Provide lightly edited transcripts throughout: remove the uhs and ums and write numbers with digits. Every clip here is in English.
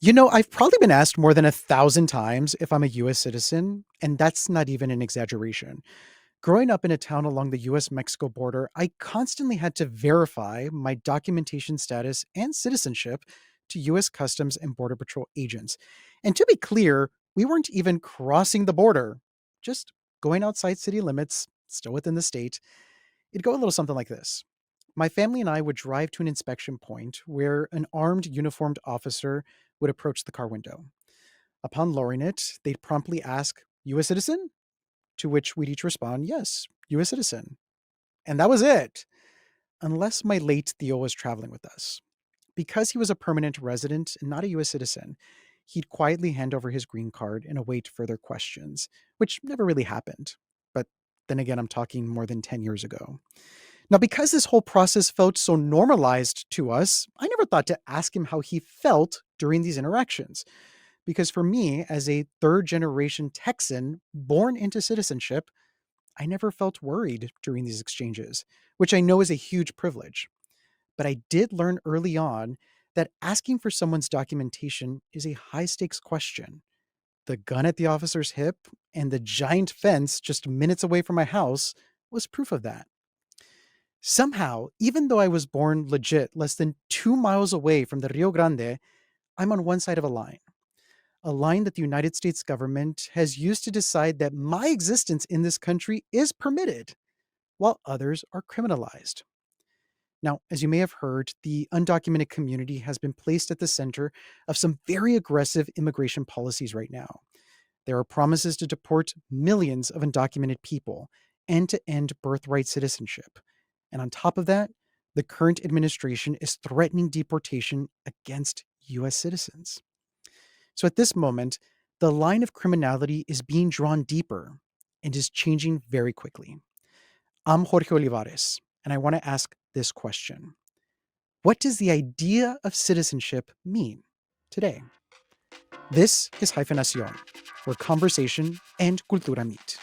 I've probably been asked more than 1,000 times if I'm a US citizen, and that's not even an exaggeration. Growing up in a town along the US Mexico border, I constantly had to verify my documentation status and citizenship to US Customs and Border Patrol agents. And to be clear, we weren't even crossing the border, just going outside city limits, still within the state. It'd go a little something like this. My family and I would drive to an inspection point where an armed, uniformed officer would approach the car window. Upon lowering it, they'd promptly ask, US citizen? To which we'd each respond, yes, US citizen. And that was it, unless my late Theo was traveling with us. Because he was a permanent resident and not a US citizen, he'd quietly hand over his green card and await further questions, which never really happened. But then again, I'm talking more than 10 years ago. Now, because this whole process felt so normalized to us, I never thought to ask him how he felt during these interactions. Because for me, as a third generation Texan born into citizenship, I never felt worried during these exchanges, which I know is a huge privilege. But I did learn early on that asking for someone's documentation is a high stakes question. The gun at the officer's hip and the giant fence just minutes away from my house was proof of that. Somehow, even though I was born legit less than 2 miles away from the Rio Grande, I'm on one side of a line that the United States government has used to decide that my existence in this country is permitted, while others are criminalized. Now, as you may have heard, the undocumented community has been placed at the center of some very aggressive immigration policies right now. There are promises to deport millions of undocumented people and to end birthright citizenship. And on top of that, the current administration is threatening deportation against US citizens. So at this moment, the line of criminality is being drawn deeper and is changing very quickly. I'm Xorje Olivares, and I want to ask this question. What does the idea of citizenship mean today? This is Hyphenación, where conversation and cultura meet.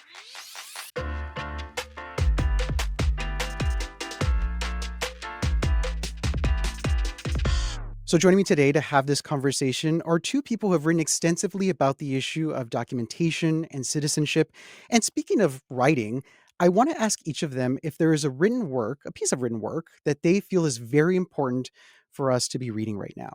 So, joining me today to have this conversation are two people who have written extensively about the issue of documentation and citizenship. And speaking of writing, I want to ask each of them if there is a piece of written work that they feel is very important for us to be reading right now.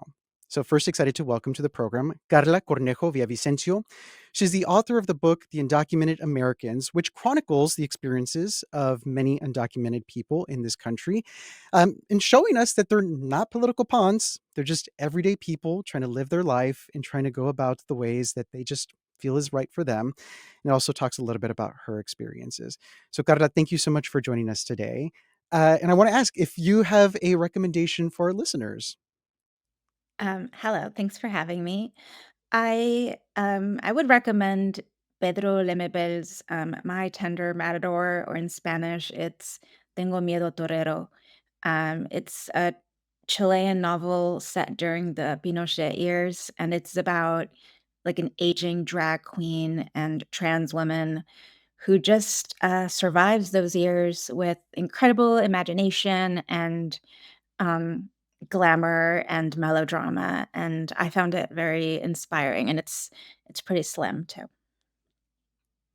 So, first, excited to welcome to the program Karla Cornejo Villavicencio. She's the author of the book, The Undocumented Americans, which chronicles the experiences of many undocumented people in this country and showing us that they're not political pawns. They're just everyday people trying to live their life and trying to go about the ways that they just feel is right for them. And it also talks a little bit about her experiences. So, Carla, thank you so much for joining us today. And I want to ask if you have a recommendation for our listeners. Hello, thanks for having me. I would recommend Pedro Lemebel's My Tender Matador, or in Spanish, it's Tengo Miedo Torero. It's a Chilean novel set during the Pinochet years, and it's about like an aging drag queen and trans woman who just survives those years with incredible imagination and um, glamour and melodrama, and I found it very inspiring, and it's pretty slim too.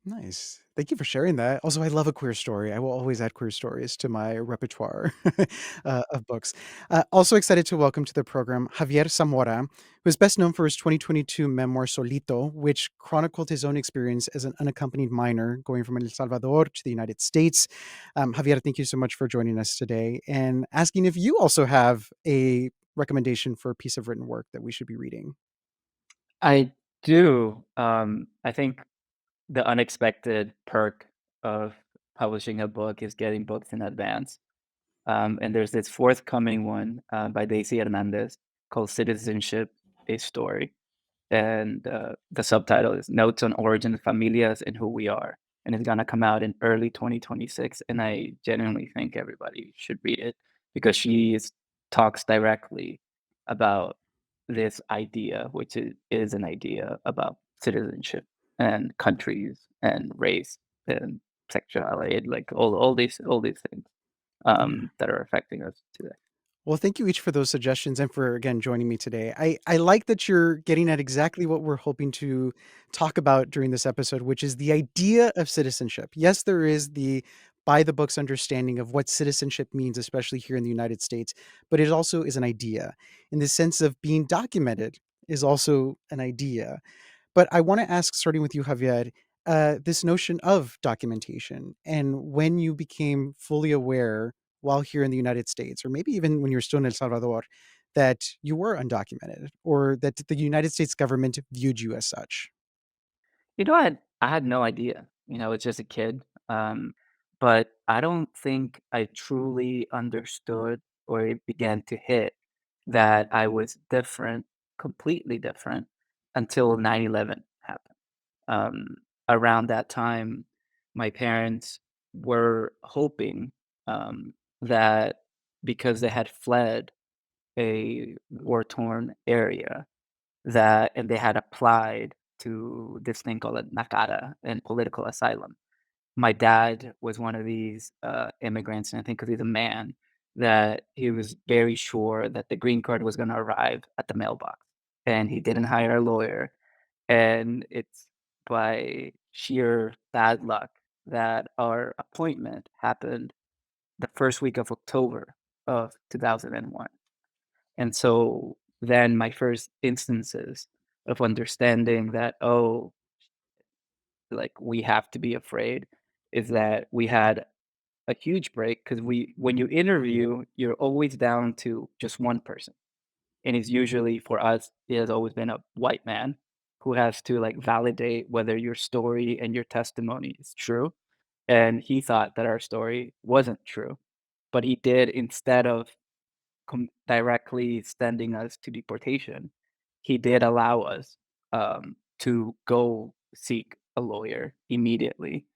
Nice. Thank you for sharing that. Also, I love a queer story. I will always add queer stories to my repertoire of books. Also excited to welcome to the program Javier Zamora, who is best known for his 2022 memoir Solito, which chronicled his own experience as an unaccompanied minor going from El Salvador to the United States. Javier, thank you so much for joining us today and asking if you also have a recommendation for a piece of written work that we should be reading. I do. I think the unexpected perk of publishing a book is getting books in advance. And there's this forthcoming one by Daisy Hernandez called Citizenship, a Story. And the subtitle is Notes on Origin, Familias, and Who We Are. And it's going to come out in early 2026. And I genuinely think everybody should read it because talks directly about this idea, which is an idea about citizenship and countries and race and sexuality, like all these things Yeah. that are affecting us today. Well, thank you each for those suggestions and for again joining me today. I like that you're getting at exactly what we're hoping to talk about during this episode, which is the idea of citizenship. Yes, there is the by the books understanding of what citizenship means, especially here in the United States, but it also is an idea in the sense of being documented is also an idea. But I want to ask, starting with you, Javier, this notion of documentation and when you became fully aware while here in the United States, or maybe even when you were still in El Salvador, that you were undocumented or that the United States government viewed you as such. I had no idea. I was just a kid, but I don't think I truly understood or it began to hit that I was different, completely different, until 9/11 happened. Um, Around that time, my parents were hoping, that because they had fled a war-torn area, that and they had applied to this thing called a NACARA and political asylum. My dad was one of these, immigrants, and I think 'cause he's a man, that he was very sure that the green card was gonna arrive at the mailbox, and he didn't hire a lawyer, and it's by sheer bad luck that our appointment happened the 1st week of October of 2001. And so then my first instances of understanding that, oh, like we have to be afraid is that we had a huge break because when you interview, you're always down to just one person. And it's usually for us, it has always been a white man who has to like validate whether your story and your testimony is true. And he thought that our story wasn't true, but he did instead of directly sending us to deportation, he did allow us, to go seek a lawyer immediately.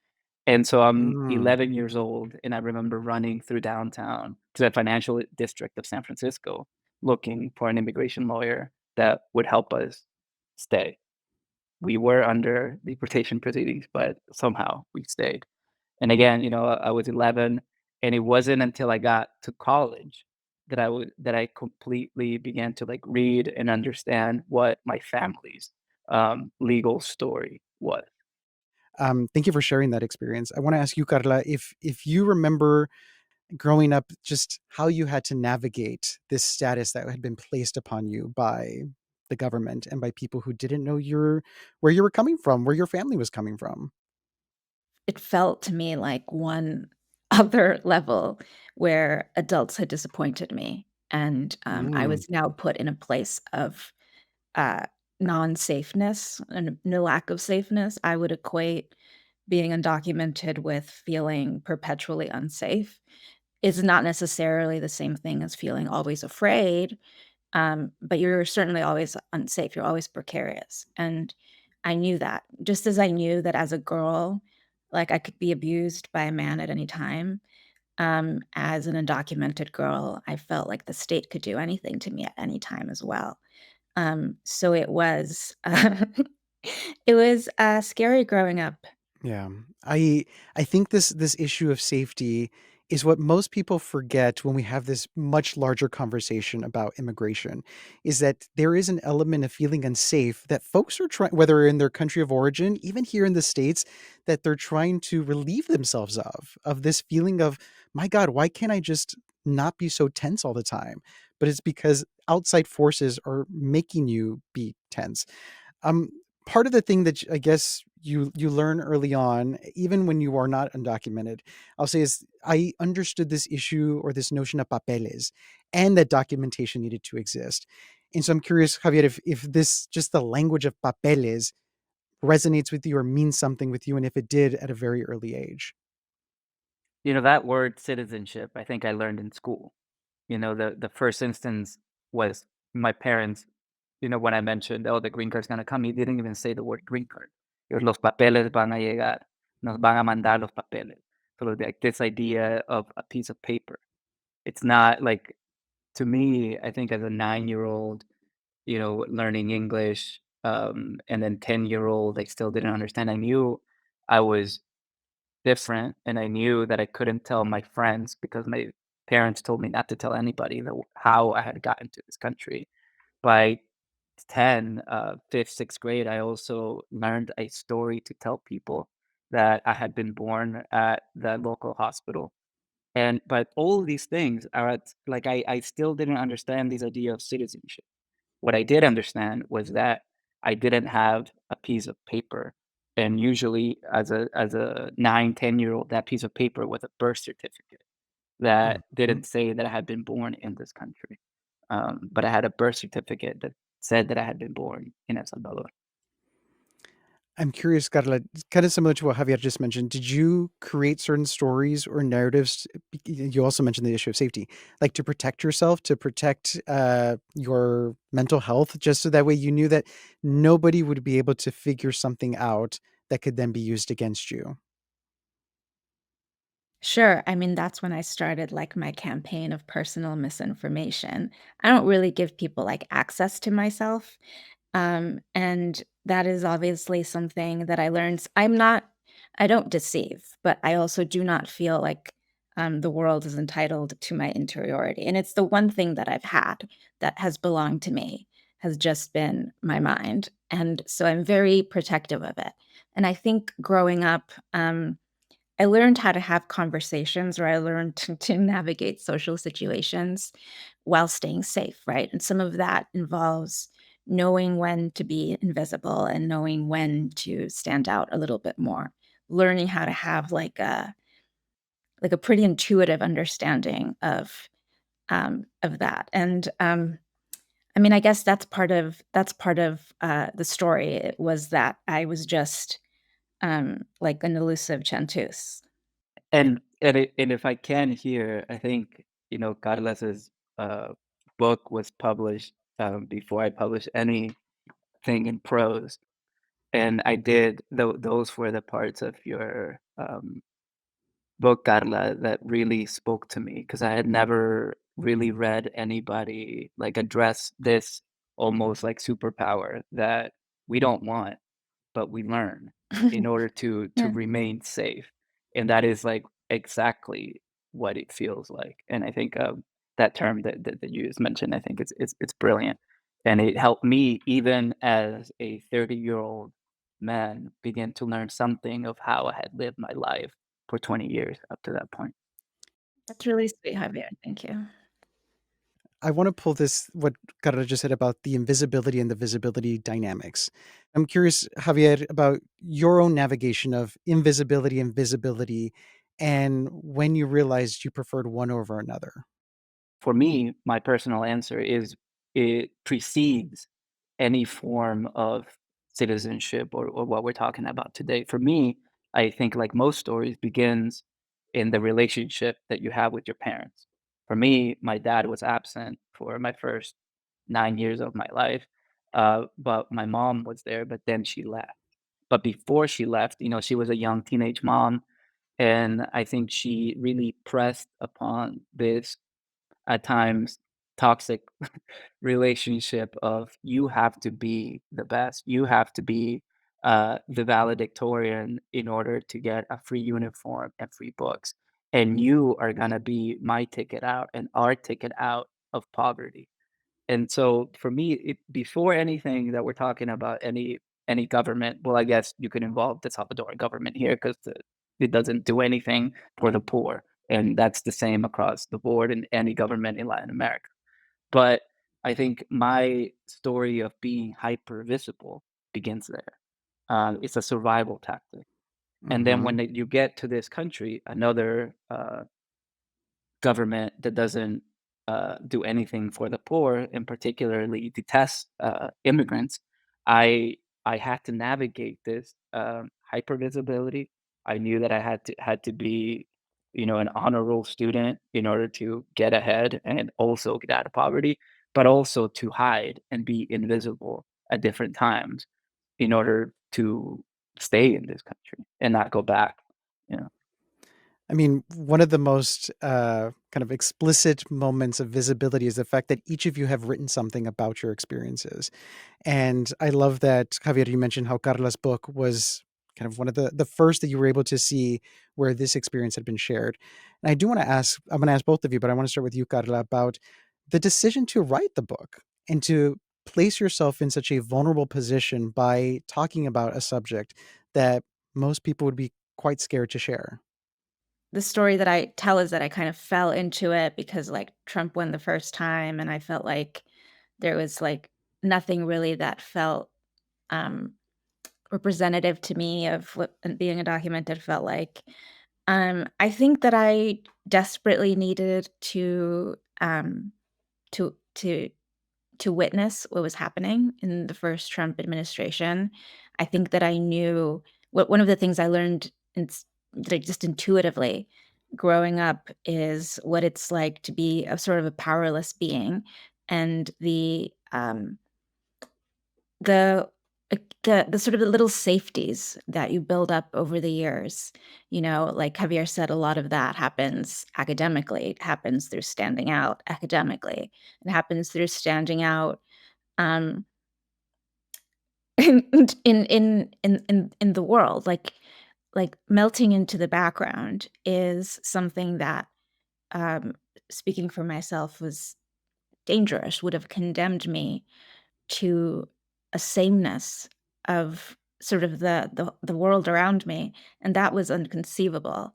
And so I'm Mm. 11 years old, and I remember running through downtown to the financial district of San Francisco looking for an immigration lawyer that would help us stay. We were under deportation proceedings, but somehow we stayed. And again, I was 11, and it wasn't until I got to college that I completely began to, like, read and understand what my family's, legal story was. Thank you for sharing that experience. I want to ask you, Carla, if you remember growing up, just how you had to navigate this status that had been placed upon you by the government and by people who didn't know where you were coming from, where your family was coming from. It felt to me like one other level where adults had disappointed me, and, I Mm. was now put in a place of, uh, non-safeness and no lack of safeness. I would equate being undocumented with feeling perpetually unsafe. Is not necessarily the same thing as feeling always afraid, but you're certainly always unsafe, you're always precarious, and I knew that. Just as I knew that as a girl, like, I could be abused by a man at any time, as an undocumented girl, I felt like the state could do anything to me at any time as well. So it was, it was, scary growing up. Yeah. I I think this issue of safety is what most people forget when we have this much larger conversation about immigration, is that there is an element of feeling unsafe that folks are trying, whether in their country of origin, even here in the States, that they're trying to relieve themselves of this feeling of, my God, why can't I just not be so tense all the time? But it's because outside forces are making you be tense. Um, Part of the thing that I guess you learn early on, even when you are not undocumented, I'll say is I understood this issue or this notion of papeles and that documentation needed to exist. And so I'm curious, Javier, if this just the language of papeles resonates with you or means something with you, and if it did at a very early age. That word citizenship, I think I learned in school. The first instance was my parents, when I mentioned, "Oh, the green card's gonna come," he didn't even say the word green card. It was, "Los papeles van a llegar. Nos van a mandar los papeles." So, like, this idea of a piece of paper. It's not like to me, I think as a 9-year-old, learning English, and then 10-year-old, I still didn't understand. I knew I was different, and I knew that I couldn't tell my friends because my parents told me not to tell anybody how I had gotten to this country. By 10, 5th, 6th grade, I also learned a story to tell people that I had been born at the local hospital. And but all of these things are like I still didn't understand this idea of citizenship. What I did understand was that I didn't have a piece of paper. And usually as a 9, 10-year old, that piece of paper was a birth certificate that Mhm. didn't say that I had been born in this country. But I had a birth certificate that said that I had been born in El Salvador. I'm curious, Carla, kind of similar to what Javier just mentioned. Did you create certain stories or narratives? You also mentioned the issue of safety, like to protect yourself, to protect your mental health, just so that way you knew that nobody would be able to figure something out that could then be used against you. Sure. I mean, that's when I started like my campaign of personal misinformation. I don't really give people like access to myself. And that is obviously something that I learned. I don't deceive, but I also do not feel like the world is entitled to my interiority. And it's the one thing that I've had that has belonged to me, has just been my mind. And so I'm very protective of it. And I think growing up, I learned how to have conversations, or I learned to navigate social situations while staying safe, right? And some of that involves knowing when to be invisible and knowing when to stand out a little bit more. Learning how to have like a pretty intuitive understanding of that. And I mean, I guess that's part of the story. It was that I was just like an elusive chanteuse. And if I can here, I think, Carlos's, book was published, before I published anything in prose, and I did those were the parts of your, book, Carla, that really spoke to me because I had never really read anybody, like, address this almost, like, superpower that we don't want, but we learn in order to Yeah. remain safe, and that is, like, exactly what it feels like, and I think, that term that you just mentioned, I think it's brilliant, and it helped me even as a 30-year-old man begin to learn something of how I had lived my life for 20 years up to that point. That's really sweet, Javier. Thank you. I want to pull this, what Carla just said about the invisibility and the visibility dynamics. I'm curious, Javier, about your own navigation of invisibility and visibility and when you realized you preferred one over another. For me, my personal answer is it precedes any form of citizenship or what we're talking about today. For me, I think like most stories begins in the relationship that you have with your parents. For me, my dad was absent for my first 9 years of my life, but my mom was there, but then she left. But before she left, she was a young teenage mom, and I think she really pressed upon this at times toxic relationship of you have to be the best. You have to be the valedictorian in order to get a free uniform and free books. And you are going to be my ticket out and our ticket out of poverty. And so for me, before anything that we're talking about, any government, well, I guess you could involve the Salvadoran government here because it doesn't do anything for the poor, and that's the same across the board in any government in Latin America. But I think my story of being hyper visible begins there. It's a survival tactic, and then Hmm. when you get to this country, another government that doesn't do anything for the poor and particularly detests immigrants, I I had to navigate this hypervisibility. I knew that I had to be, an honor roll student in order to get ahead and also get out of poverty, but also to hide and be invisible at different times in order to stay in this country and not go back. You know. I mean, one of the most kind of explicit moments of visibility is the fact that each of you have written something about your experiences. And I love that, Javier, you mentioned how Carla's book was kind of one of the first that you were able to see where this experience had been shared. And I do want to ask, I'm going to ask both of you, but I want to start with you, Carla, about the decision to write the book and to place yourself in such a vulnerable position by talking about a subject that most people would be quite scared to share. The story that I tell is that I kind of fell into it because, like, Trump won the first time, and I felt like there was, like, nothing really that felt, um, representative to me of what being undocumented felt like. I think that I desperately needed to to to witness what was happening in the first Trump administration. I think that I knew what one of the things I learned like just intuitively growing up is what it's like to be a sort of a powerless being, and the the sort of the little safeties that you build up over the years. You know, like Javier said, a lot of that happens academically. It happens through standing out academically. It happens through standing out um, in in the world. Like melting into the background is something that, um, speaking for myself, was dangerous. Would have condemned me to a sameness of sort of the world around me, and that was inconceivable.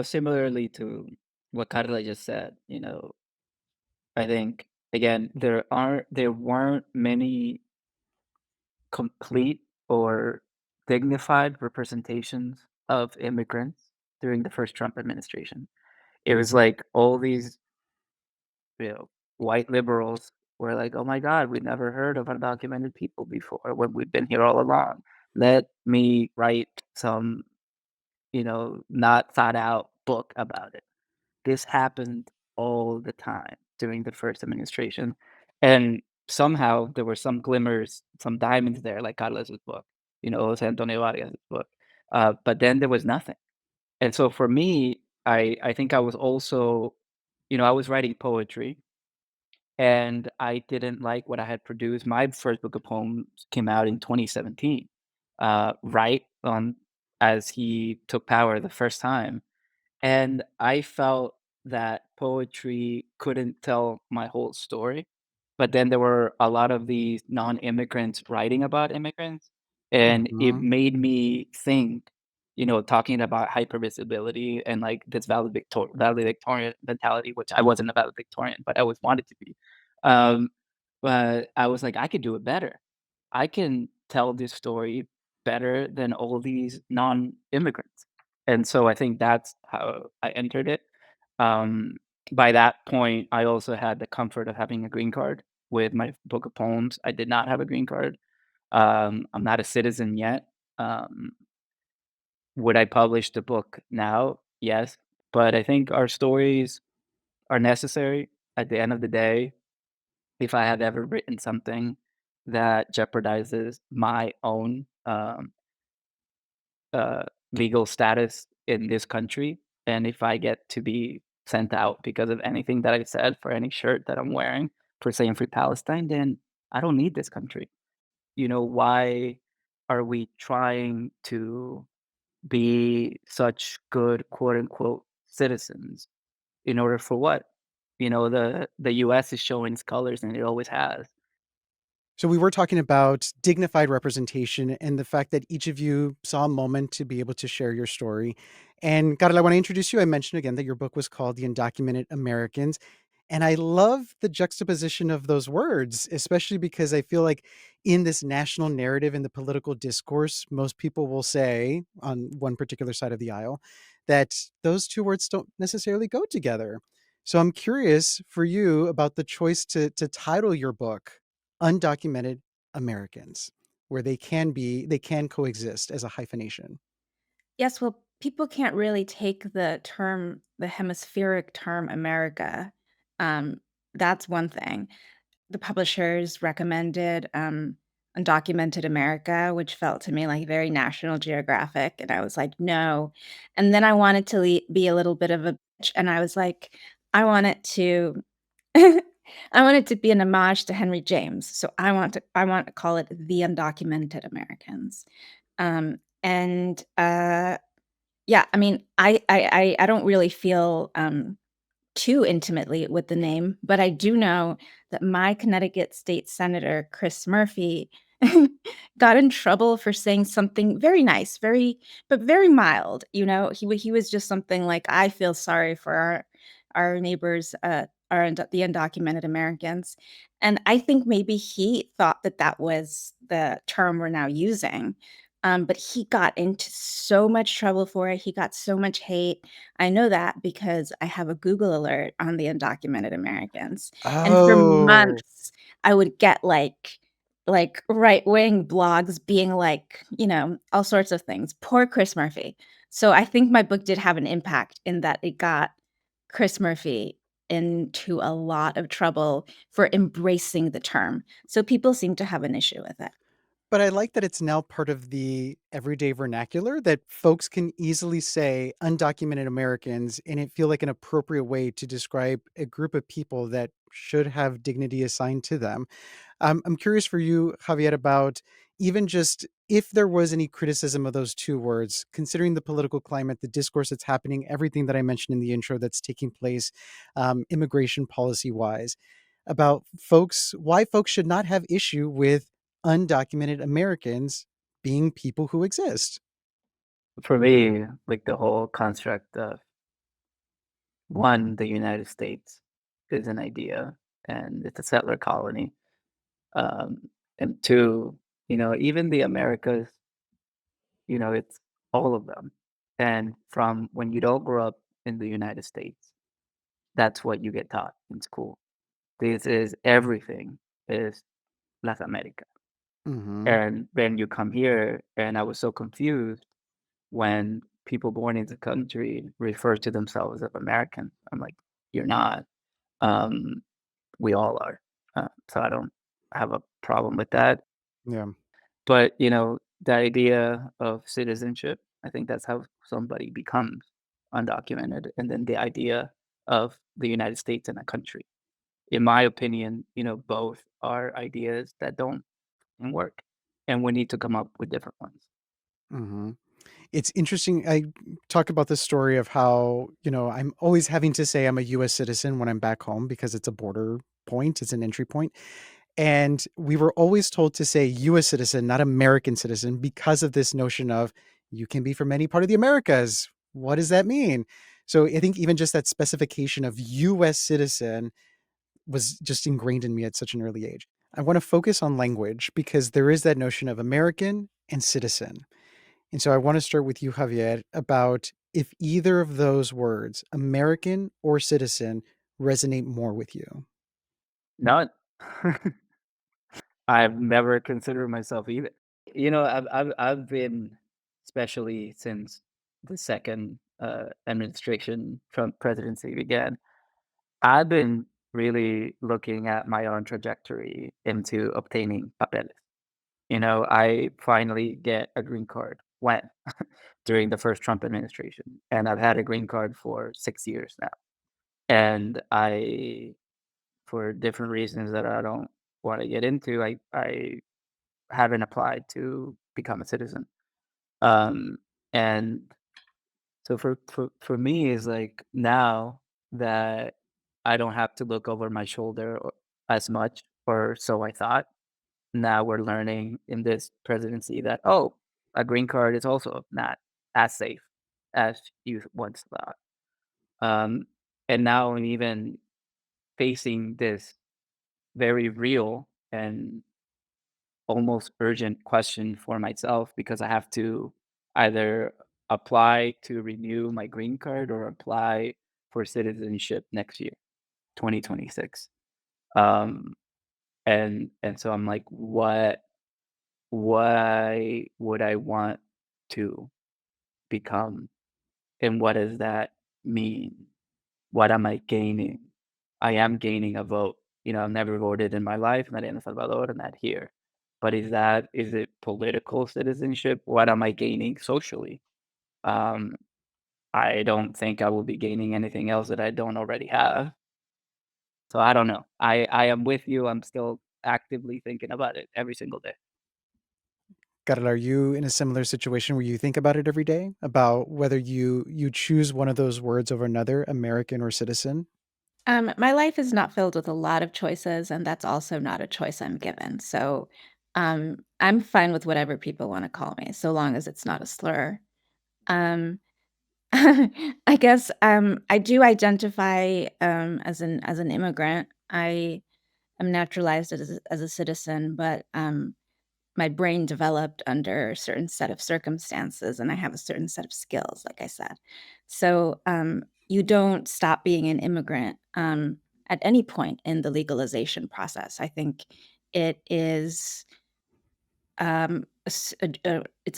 Similarly to what Carla just said, I think again there weren't many complete or dignified representations of immigrants during the first Trump administration. It was like all these, you know, white liberals were like, "Oh my God, we never heard of undocumented people before when we've been here all along. Let me write some, not thought out book about it." This happened all the time during the first administration, and somehow there were some glimmers, some diamonds there, like Carlos' book, Jose Antonio Vargas' book, but then there was nothing. And so for me, I think I was also, I was writing poetry, and I didn't like what I had produced. My first book of poems came out in 2017, right on as he took power the first time. And I felt that poetry couldn't tell my whole story. But then there were a lot of these non-immigrants writing about immigrants, and it Mhm. made me think, talking about hypervisibility and like this valedictorian mentality, which I wasn't a valedictorian, but I always wanted to be. Um, but I was like, I could do it better. I can tell this story better than all these non-immigrants. And so I think that's how I entered it. Um, by that point, I also had the comfort of having a green card with my book of poems. I did not have a green card. I'm not a citizen yet. Um, would I publish the book now? Yes. But I think our stories are necessary at the end of the day. If I have ever written something that jeopardizes my own uh, legal status in this country, and if I get to be sent out because of anything that I said for any shirt that I'm wearing for saying Free Palestine, then I don't need this country. Why are we trying to be such good quote unquote citizens in order for what? The US is showing its colors and it always has. So we were talking about dignified representation and the fact that each of you saw a moment to be able to share your story. And Carla, when I introduced you, I mentioned again that your book was called The Undocumented Americans. And I love the juxtaposition of those words, especially because I feel like in this national narrative, in the political discourse, most people will say on one particular side of the aisle that those two words don't necessarily go together. So I'm curious for you about the choice to title your book Undocumented Americans, where they can coexist as a hyphenation. Yes, well, people can't really take the hemispheric term America. Um, that's one thing. The publishers recommended, Undocumented America, which felt to me like very National Geographic, and I was like, "No." And then I wanted to be a little bit of a bitch, and I was like, I want it to I want it to be an homage to Henry James, so I want to call it The Undocumented Americans. And yeah, I mean, I don't really feel too intimately with the name, but I do know that my Connecticut State Senator, Chris Murphy, got in trouble for saying something very nice, but very mild. He was just something like, "I feel sorry for our neighbors, the undocumented Americans," and I think maybe he thought that that was the term we're now using. But he got into so much trouble for it. He got so much hate. I know that because I have a Google alert on the undocumented Americans, and for Oh, months, I would get, right-wing blogs being like, all sorts of things. Poor Chris Murphy. So I think my book did have an impact in that it got Chris Murphy into a lot of trouble for embracing the term. So people seem to have an issue with it. but I like that it's now part of the everyday vernacular that folks can easily say undocumented Americans and it feel like an appropriate way to describe a group of people that should have dignity assigned to them. I'm curious for you, Javier, about even just if there was any criticism of those two words, considering the political climate, the discourse that's happening, everything that I mentioned in the intro that's taking place, immigration policy wise, about why folks should not have issue with undocumented Americans being people who exist. For me, like the whole construct of one, the United States is an idea and it's a settler colony. Um, and two, even the Americas, it's all of them. And from when you don't grow up in the United States, that's what you get taught in school. This is everything is Las America. Hmm. And then you come here, and I was so confused when people born in the country refer to themselves as American. I'm like, you're not. Um, we all are. So I don't have a problem with that. Yeah. But, the idea of citizenship, I think that's how somebody becomes undocumented. And then the idea of the United States and a country. In my opinion, both are ideas that don't work. And we need to come up with different ones. Hmm. It's interesting. I talk about this story of how, I'm always having to say I'm a US citizen when I'm back home because it's a border point, it's an entry point. And we were always told to say US citizen, not American citizen, because of this notion of you can be from any part of the Americas. What does that mean? So I think even just that specification of US citizen was just ingrained in me at such an early age. I want to focus on language because there is that notion of American and citizen. And so I want to start with you, Javier, about if either of those words, American or citizen, resonate more with you. None. I've never considered myself either. I've been, especially since the second administration Trump presidency began, I've been really looking at my own trajectory into obtaining papeles. I finally get a green card when during the first Trump administration, and I've had a green card for 6 years now. And for different reasons that I don't want to get into, I haven't applied to become a citizen. Um, and so for me, is like now that I don't have to look over my shoulder as much, or so I thought. Now we're learning in this presidency that, oh, a green card is also not as safe as you once thought. Um, and now I'm even facing this very real and almost urgent question for myself because I have to either apply to renew my green card or apply for citizenship next year, 2026. Um, and so I'm like, why would I want to become, and what does that mean? What am I gaining? I am gaining a vote. I've never voted in my life, not in El Salvador, not here. But is it political citizenship? What am I gaining socially? Um, I don't think I will be gaining anything else that I don't already have. So I don't know. I am with you. I'm still actively thinking about it every single day. Carla, are you in a similar situation where you think about it every day about whether you choose one of those words over another, American or citizen? My life is not filled with a lot of choices, and that's also not a choice I'm given. So, I'm fine with whatever people want to call me, so long as it's not a slur. Um, I guess I do identify as an immigrant. I am naturalized as a citizen, but my brain developed under a certain set of circumstances, and I have a certain set of skills, like I said. So, you don't stop being an immigrant, at any point in the legalization process. I think it is, it's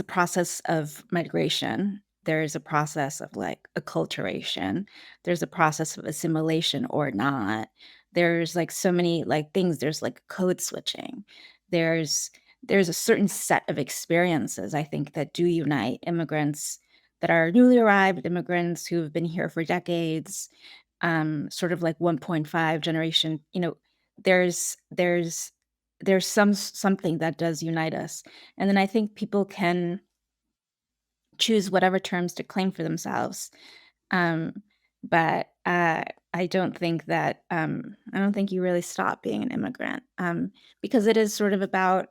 a process of migration. There is a process of, like, acculturation. There's a process of assimilation or not. There's, like, so many, like, things. There's, like, code switching. There's there's a certain set of experiences, I think, that do unite immigrants that are newly arrived immigrants who've been here for decades, sort of like 1.5 generation, there's something that does unite us. And then I think people can choose whatever terms to claim for themselves. Um, but I don't think you really stop being an immigrant, because it is sort of about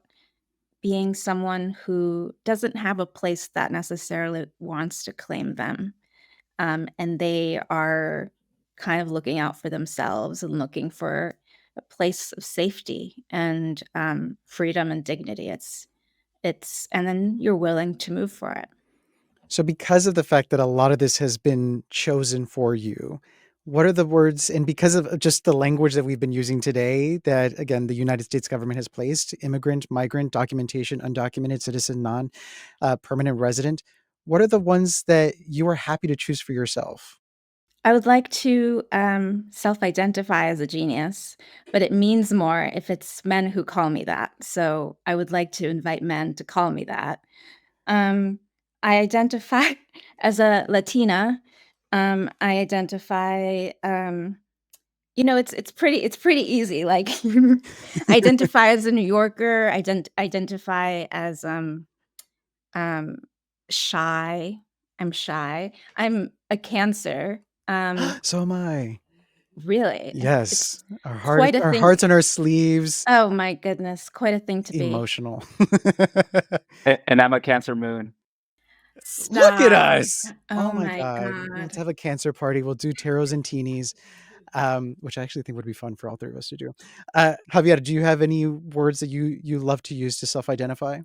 being someone who doesn't have a place that necessarily wants to claim them. And they are kind of looking out for themselves and looking for a place of safety and freedom and dignity. And then you're willing to move for it. So because of the fact that a lot of this has been chosen for you, what are the words, and because of just the language that we've been using today, that again, the United States government has placed immigrant, migrant, documentation, undocumented, citizen, non permanent resident, what are the ones that you are happy to choose for yourself? I would like to self identify as a genius, but it means more if it's men who call me that. So I would like to invite men to call me that. Um, I identify as a Latina. I identify, it's pretty easy. Like, identify as a New Yorker. Identify as um, shy. I'm shy. I'm a Cancer. So am I. Really, Yes, it's quite a our thing. hearts on our sleeves, Oh my goodness, quite a thing to be. emotional. And I'm a Cancer moon. Look at Stop. us! Oh Oh my my god. Let's god. have a cancer party. We'll do tarots and teenies, which I actually think would be fun for all three of us to do. Javier, do you have any words that you love to use to self-identify?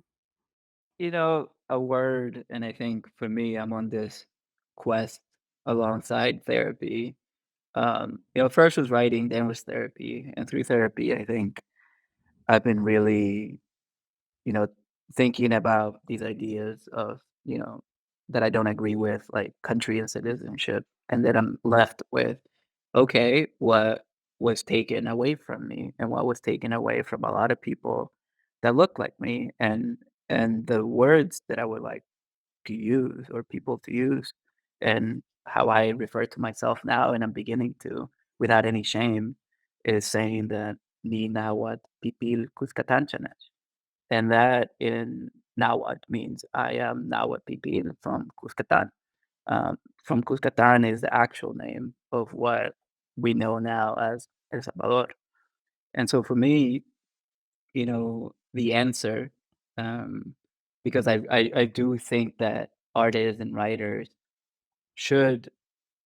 A word, and I think for me, I'm on this quest alongside therapy. First was writing, then was therapy. And through therapy, I think I've been really, you know, thinking about these ideas of, that I don't agree with, like country and citizenship. And then I'm left with, okay, what was taken away from me and what was taken away from a lot of people that look like me, and the words that I would like to use or people to use, and how I refer to myself now, and I'm beginning to without any shame, is saying that ni nawat pipil kuskatanchanet. And that in Nahuatl means I am Nahuatl Pipil from Cuscatan. From Cuscatan is the actual name of what we know now as El Salvador. And so for me, the answer, um, because I do think that artists and writers should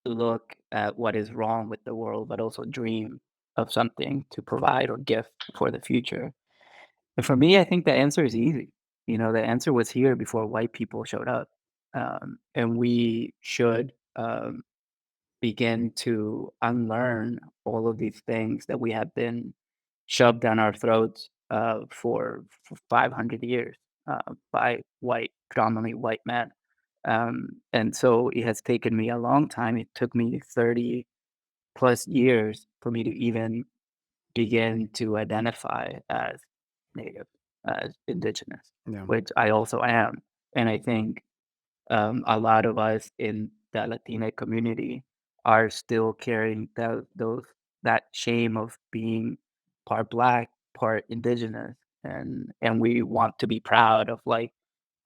look at what is wrong with the world, but also dream of something to provide or gift for the future. And for me, I think the answer is easy. The answer was here before white people showed up. And we should begin to unlearn all of these things that we have been shoved down our throats for 500 years by predominantly white men. And so it has taken me a long time. It took me 30 plus years for me to even begin to identify as native, as indigenous, Yeah. which I also am. And I think a lot of us in the Latina community are still carrying that shame of being part black, part indigenous, and we want to be proud of like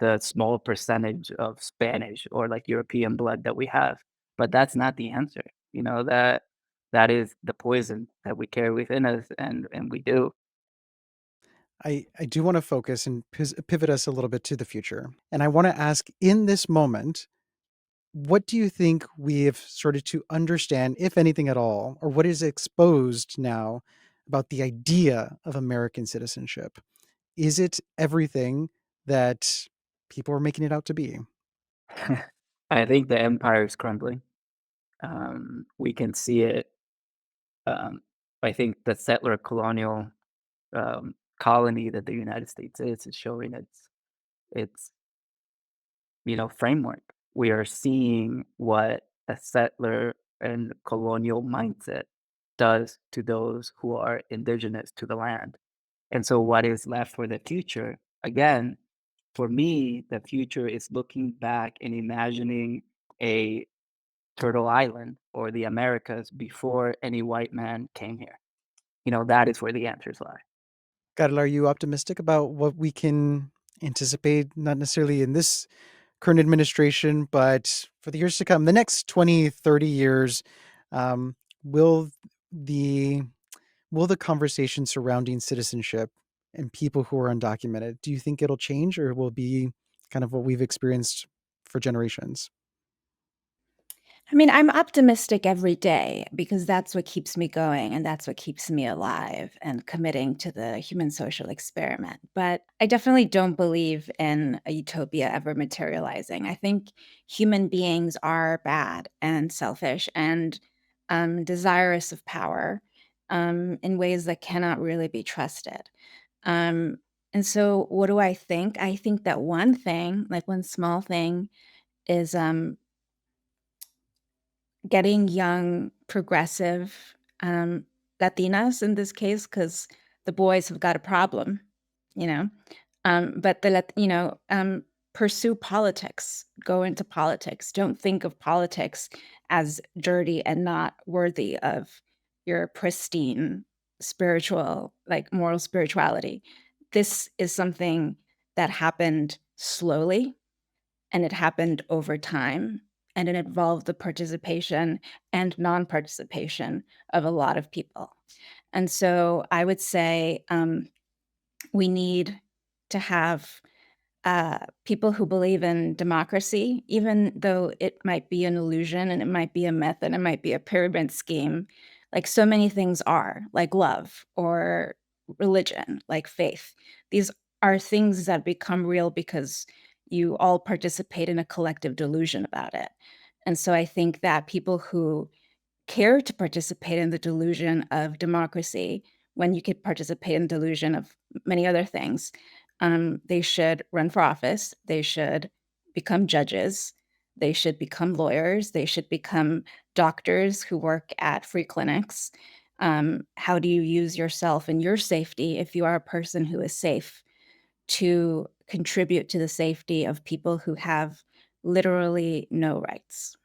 the small percentage of Spanish or like European blood that we have. But that's not the answer. You know, that is the poison that we carry within us, and we do. I do want to focus and pivot us a little bit to the future. And I want to ask in this moment, what do you think we have started to understand, if anything at all, or what is exposed now about the idea of American citizenship? Is it everything that people are making it out to be? I think the empire is crumbling. We can see it. Um, I think the settler colonial colony that the United States is showing its framework. We are seeing what a settler and colonial mindset does to those who are indigenous to the land. And so, what is left for the future? Again, for me, the future is looking back and imagining a Turtle Island or the Americas before any white man came here. That is where the answers lie. Carla, are you optimistic about what we can anticipate, not necessarily in this current administration, but for the years to come, the next 20, 30 years, um, will the will the conversation surrounding citizenship and people who are undocumented, do you think it'll change or will it be kind of what we've experienced for generations? I mean, I'm optimistic every day because that's what keeps me going and that's what keeps me alive and committing to the human social experiment. But I definitely don't believe in a utopia ever materializing. I think human beings are bad and selfish and desirous of power in ways that cannot really be trusted. Um, and so, what do I think? I think that one thing, like one small thing, is getting young, progressive, Latinas in this case, because the boys have got a problem, you know? But pursue politics, go into politics. Don't think of politics as dirty and not worthy of your pristine spiritual, like moral spirituality. This is something that happened slowly and it happened over time and it involved the participation and non-participation of a lot of people. And so I would say we need to have people who believe in democracy, even though it might be an illusion and it might be a myth and it might be a pyramid scheme, like so many things are, like love or religion, like faith. These are things that become real because you all participate in a collective delusion about it. And so I think that people who care to participate in the delusion of democracy when you could participate in the delusion of many other things. They should run for office. They should become judges. They should become lawyers. They should become doctors who work at free clinics. How do you use yourself and your safety if you are a person who is safe to contribute to the safety of people who have literally no rights?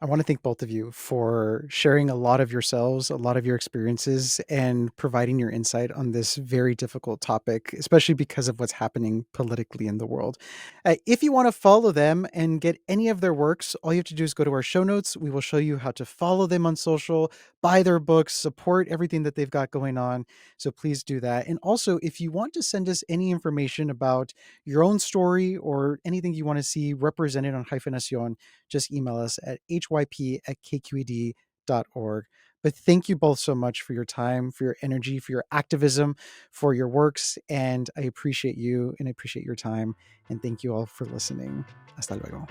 I want to thank both of you for sharing a lot of yourselves, a lot of your experiences, and providing your insight on this very difficult topic, especially because of what's happening politically in the world. If you want to follow them and get any of their works, all you have to do is go to our show notes. We will show you how to follow them on social, buy their books, support everything that they've got going on. So please do that. And also, if you want to send us any information about your own story or anything you want to see represented on Hyphenación, just email us at hyp@kqed.org. But thank you both so much for your time, for your energy, for your activism, for your works. And I appreciate you and I appreciate your time. And thank you all for listening. Hasta luego.